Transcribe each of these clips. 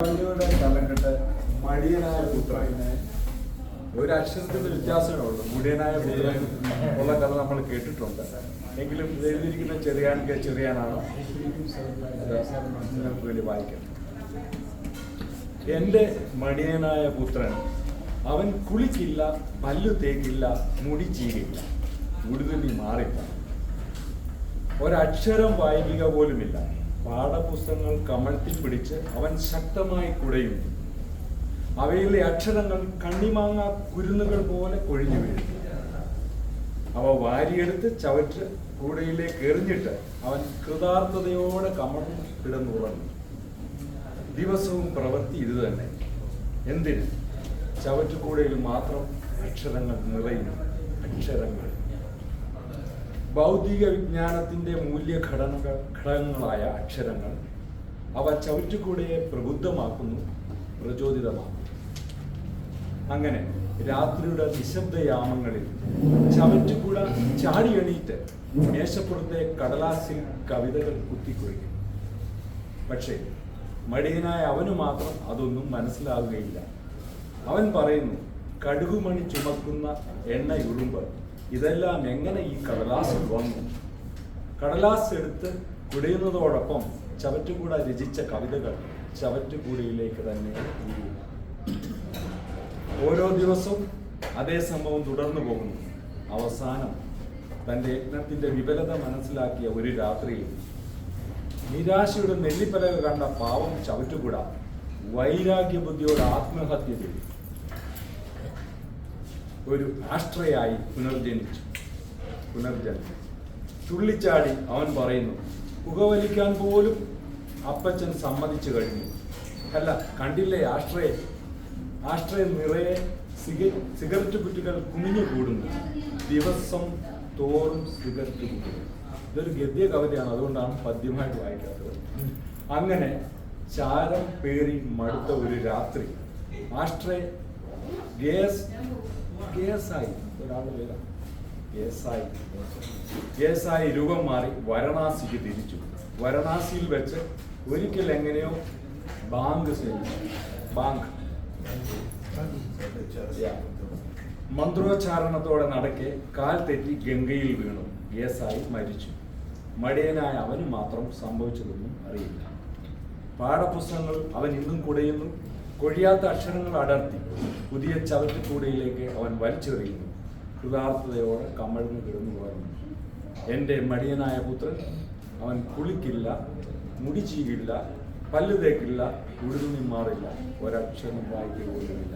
തലക്കെട്ട് മടിയനായ പുത്രനെ ഒരു അക്ഷരത്തിന്റെ വ്യത്യാസമേ ഉള്ളൂ. മുടിയനായ പുത്രൻ ഉള്ള കഥ നമ്മൾ കേട്ടിട്ടുണ്ട്. എങ്കിലും എഴുതിയിരിക്കുന്ന ചെറിയാനാണ് നിങ്ങൾക്ക് വേണ്ടി വായിക്കാം. എന്റെ മടിയനായ പുത്രൻ, അവൻ കുളിക്കില്ല, പല്ലു തേക്കില്ല, മുടി ചീകില്ല, മുടിതുന്നി മാറില്ല, ഒരക്ഷരം വായിക്കുക പോലുമില്ല. പാഠപുസ്തകങ്ങൾ കമഴ്ത്തി പിടിച്ച് അവൻ ശക്തമായി കുടയുന്നു. അവയിലെ അക്ഷരങ്ങൾ കണ്ണിമാങ്ങ കുരുന്നുകൾ പോലെ കൊഴിഞ്ഞു വീഴും. അവ വാരിയെടുത്ത് ചവറ്റ് കൂടയിലേക്ക് എറിഞ്ഞിട്ട് അവൻ കൃതാർത്ഥതയോടെ കമഴ്ന്നു കിടന്നുറങ്ങും. ദിവസവും പ്രവൃത്തി ഇത് തന്നെ. എന്തിന്? ചവറ്റുകൂടയിൽ മാത്രം അക്ഷരങ്ങൾ നിറയുന്നു. അക്ഷരങ്ങൾ ഭൗതിക വിജ്ഞാനത്തിന്റെ ഘടകങ്ങളായ അക്ഷരങ്ങൾ. അവ ചവറ്റുകൂടയെ പ്രബുദ്ധമാക്കുന്നു, പ്രചോദിതമാക്കുന്നു. അങ്ങനെ രാത്രിയുടെ നിശബ്ദയാമങ്ങളിൽ ചവറ്റുകൂട ചാടി എണീറ്റ് മേശപ്പുറത്തെ കടലാസിൽ കവിതകൾ കുത്തിക്കുഴിക്കും. പക്ഷേ മടിയനായ അവന് മാത്രം അതൊന്നും മനസ്സിലാവുകയില്ല. അവൻ പറയുന്നു, കടുകുമണി ചുമക്കുന്ന എണ്ണയുറുമ്പ്, ഇതെല്ലാം എങ്ങനെ ഈ കടലാസിൽ വന്നു? കടലാസ് എടുത്ത് കുടയുന്നതോടൊപ്പം ചവറ്റുകൂട രചിച്ച കവിതകൾ ചവറ്റുകൂടയിലേക്ക് തന്നെ വീഴും. ഓരോ ദിവസവും അതേ സംഭവം തുടർന്നു പോകുന്നു. അവസാനം തൻ്റെ യജ്ഞത്തിന്റെ വിപുലത മനസ്സിലാക്കിയ ഒരു രാത്രിയിൽ നിരാശയുടെ നെല്ലിപ്പലക കണ്ട പാവം ചവറ്റുകൂട വൈരാഗ്യബുദ്ധിയോട് ആത്മഹത്യ ചെയ്തു. ഒരു ആഷ്ട്രയായി പുനർജനിച്ചു. തുള്ളിച്ചാടി അവൻ പറയുന്നു, പുകവലിക്കാൻ പോലും അപ്പച്ചൻ സമ്മതിച്ചു കഴിഞ്ഞു. അല്ല, കണ്ടില്ലേ ആഷ്ട്രയെ നിറയെ സിഗരറ്റ് കുറ്റികൾ കുമിഞ്ഞു കൂടുന്നു. ദിവസം തോറും സിഗരറ്റ് കുറ്റികൾ. ഇതൊരു ഗദ്യ കവിതയാണ്, അതുകൊണ്ടാണ് പദ്യമായിട്ട് വായിക്കാത്തത്. അങ്ങനെ ചാരം പേറി മടുത്ത ഒരു രാത്രി ആഷ്ട്രേ ഗ്യാസായി രൂപം മാറി വാരണാസിക്ക് തിരിച്ചു. വാരണാസിയിൽ വെച്ച് ഒരിക്കൽ എങ്ങനെയോ ബാങ്ക് മന്ത്രോച്ചാരണത്തോടെ നടക്കെ കാൽ തെറ്റി ഗംഗയിൽ വീണു. ഗ്യാസായി മരിച്ചു. മടിയനായ അവന് മാത്രം സംഭവിച്ചതൊന്നും അറിയില്ല. പാഠപുസ്തകങ്ങൾ അവൻ ഇന്നും കുടയുന്നു. കൊഴിയാത്ത അക്ഷരങ്ങൾ അടർത്തി പുതിയ ചവറ്റുകൂടയിലേക്ക് അവൻ വലിച്ചെറിയുന്നു. കൃതാർത്ഥതയോടെ കമഴ്ന്നു കിടന്നു പറഞ്ഞു, എൻ്റെ മടിയനായ പുത്രൻ, അവൻ കുളിക്കില്ല, മുടി ചീകില്ല, പല്ലു തേക്കില്ല, ഉഴുതുന്നി മാറില്ല, ഒരക്ഷരം വായിക്കുക പോലുമില്ല.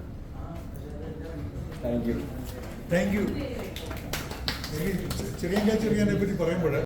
Thank you. ചെറിയാനെ പറ്റി പറയുമ്പോൾ